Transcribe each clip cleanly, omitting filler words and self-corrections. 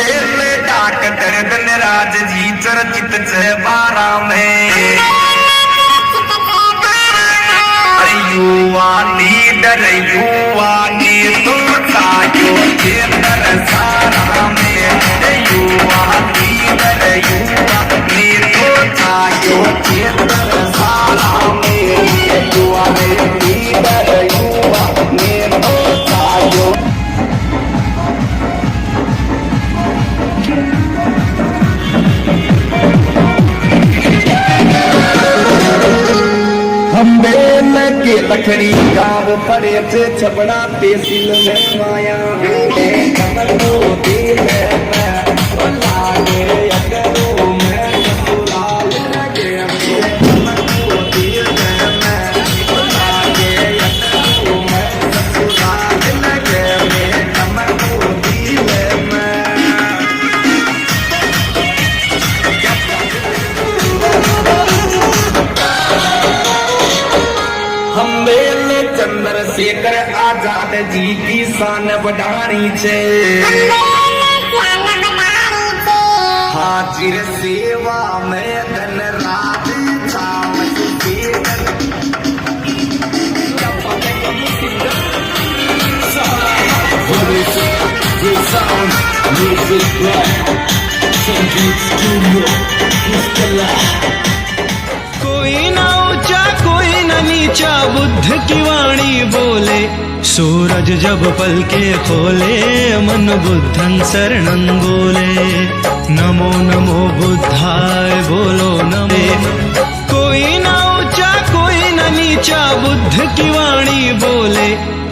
ले डॉक्टर धनराज जी चर्चित 12 में युवा लीडर युवा नेता जो केंद्र सारा में युवा लीडर युवा नेता जो केंद्र सारा में युवा लीडर युवा नेता जो के लखड़ी गाँव पड़े थे छबड़ा तहसील में माया कमर को दिल में लागे अगरो में ससुराल लगे कमर को दिल में लागे अगरो में ससुराल लगे कमर को दिल में चंद्रशेखर आजाद जी की शान बढ़ानी छे हाजिर सेवा में धन रात कोई ना ऊंचा कोई ना नीचा बुद्ध की वाणी बोले सूरज जब पलके खोले मन बुद्धं शरणं बोले नमो नमो बुद्धाय बोलो नमो कोई ना ऊंचा कोई ना नीचा बुद्ध की वाणी बोले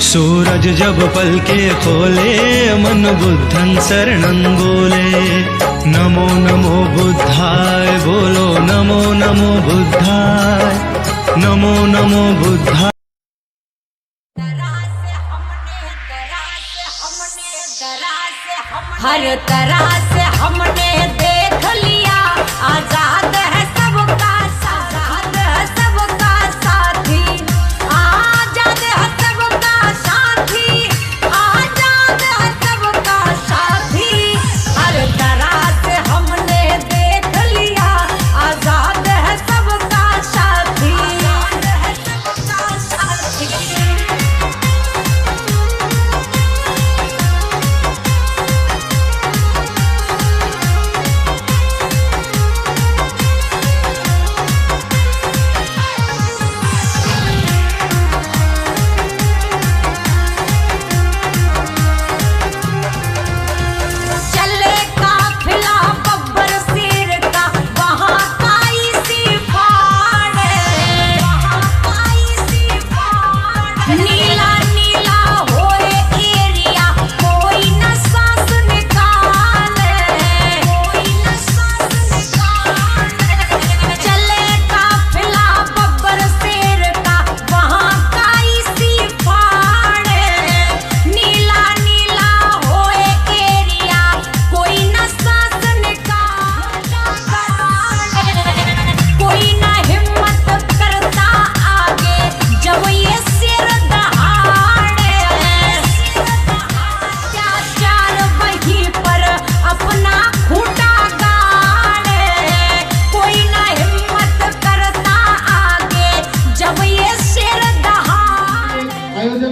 सूरज जब पलके खोले मन बुद्धं शरणं बोले नमो नमो बुद्धाय बोलो नमो नमो बुद्धाय नमो नमो बुद्धाय हर तरह से हमने देख लिया आजाद है सबका आजाद है सबका साथी आजाद है सबका साथी आजाद है सबका साथी हर तरह से हमने देख लिया आजाद है सबका साथी आजाद है सबका साथी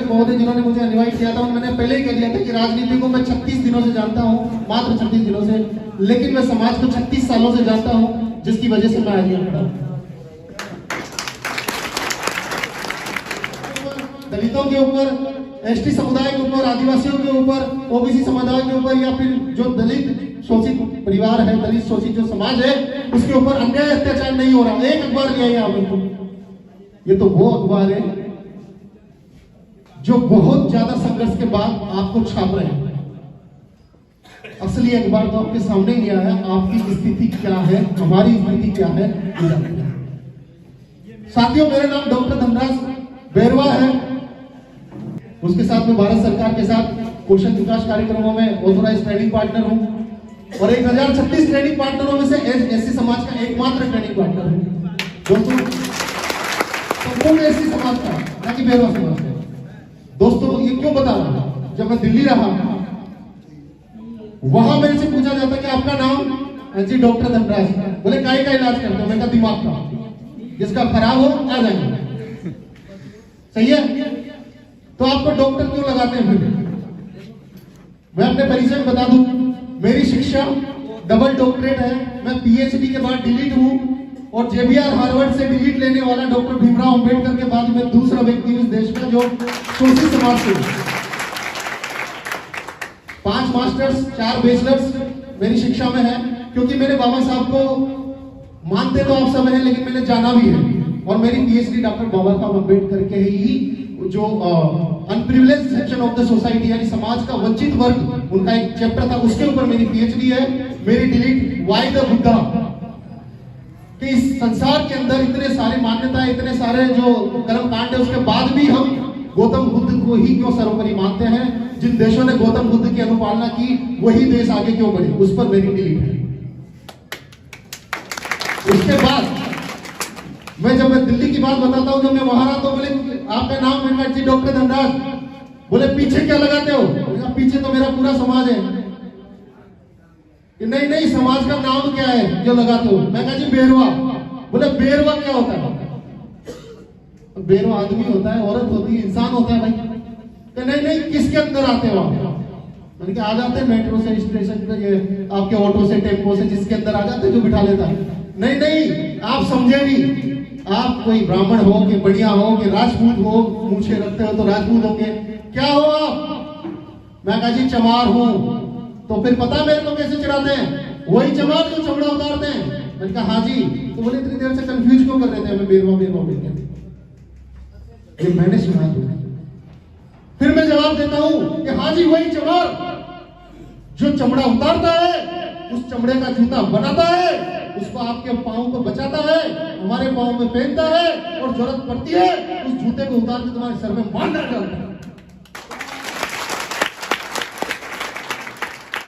महोदय जिन्होंने मुझे इनवाइट किया था मैंने पहले ही कह दिया था कि राजनीति को मैं 36 दिनों से जानता हूँ, मात्र 36 दिनों से, लेकिन मैं समाज को 36 सालों से जानता हूँ, जिसकी वजह से मैं आज यहाँ खड़ा हूँ। दलितों के ऊपर, एसटी समुदाय के ऊपर, आदिवासियों के ऊपर, ओबीसी समुदाय के ऊपर या फिर जो दलित शोषित परिवार है, दलित शोषित जो समाज है, उसके ऊपर अन्याय अत्याचार नहीं हो रहा। एक अखबार लिया है आपको, ये तो वो अखबार है जो बहुत ज्यादा संघर्ष के बाद आपको छाप रहे हैं। असली अखबार तो आपके सामने ही आया, आपकी स्थिति क्या है, हमारी स्थिति क्या है। साथियों, मेरा नाम डॉक्टर धनराज बैरवा है। उसके साथ में भारत सरकार के साथ कौशल विकास कार्यक्रमों में ऑथोराइज ट्रेनिंग पार्टनर हूं और 1036 ट्रेनिंग पार्टनरों में से एससी समाज का एकमात्र ट्रेनिंग पार्टनर हूं। दोस्तों, संपूर्ण एससी समाज का, ना कि बैरवा समाज का। दोस्तों, ये क्यों बता रहा हूं? जब मैं दिल्ली रहा, वहां मेरे से पूछा जाता कि आपका नाम? जी डॉक्टर धनराज। बोले काय का इलाज करते हो? मैं कहा दिमाग का, जिसका खराब हो आ जाएंगे। सही है? तो आपको डॉक्टर क्यों लगाते हैं फिर? मैं अपने परिचय में बता दूं, मेरी शिक्षा डबल डॉक्टरेट है। मैं पीएचडी के बाद डिलीट हूं और जेबीआर हार्वर्ड से डिलीट लेने वाला डॉक्टर भीमराव अंबेडकर के बाद मैं दूसरा व्यक्ति हूं इस देश में जो शोषित समाज से 5 मास्टर्स 4 बैचलर्स मेरी शिक्षा में है, क्योंकि मेरे बाबा साहब को मानते तो आप सब हैं लेकिन मैंने जाना भी है। और मेरी पीएचडी डॉक्टर बाबा साहब अंबेडकर के ही जो unprivileged section of the society यानी समाज का वंचित वर्ग, उनका एक चैप्टर था, उसके ऊपर मेरी पीएचडी है। मेरी डिलीट वाई द बुद्धा कि इस संसार के अंदर इतने सारी मान्यताएं, इतने सारे जो कर्म कांड है, उसके बाद भी हम गौतम बुद्ध को ही क्यों सर्वोपरि मानते हैं? जिन देशों ने गौतम बुद्ध की अनुपालना की वही देश आगे क्यों बढ़े? उस पर मेरी डिलीट है। उसके बाद जब मैं दिल्ली की बात बताता हूं, जब मैं वहां रहा तो बोले आपका नाम? मैंने जी डॉक्टर धनराज। बोले पीछे क्या लगाते हो? पीछे तो मेरा पूरा समाज है। नहीं नहीं, समाज का नाम क्या है जो लगाते हो? मैं कहा जी बेरवा। बोले बेरवा क्या होता है? बेरवा आदमी होता है, औरत होती है, इंसान होता है भाई। नहीं नहीं, किसके अंदर आते हो आप? मैंने कहा आ जाते हैं मेट्रो से, स्टेशन पे, ये आपके ऑटो से, टेम्पो से, जिसके अंदर आ जाते जो बिठा लेता है। नहीं नहीं, आप समझे नहीं। आप कोई ब्राह्मण हो कि बढ़िया हो कि राजपूत हो, मूछे रखते हो तो राजपूत होंगे, क्या हो आप? मैं कहा जी चमार हूं। तो फिर पता मेरे को कैसे चढ़ाते हैं? वही चमार जो चमड़ा उतारते हैं। मैंने कहा हाँ जी। तो बोले इतनी देर से कंफ्यूज क्यों कर रहे थे हमें बेरवा बेरवा बेरवा? ये मैंने सुना था। फिर मैं जवाब देता हूं कि हाँ जी वही चमार जो चमड़ा उतारता है, उस चमड़े का जूता बनाता है, उसको आपके पांव को बचाता है, हमारे पांव में पहनता है, और जरूरत पड़ती है उस जूते को उतार के तुम्हारे सर में मार डालता है।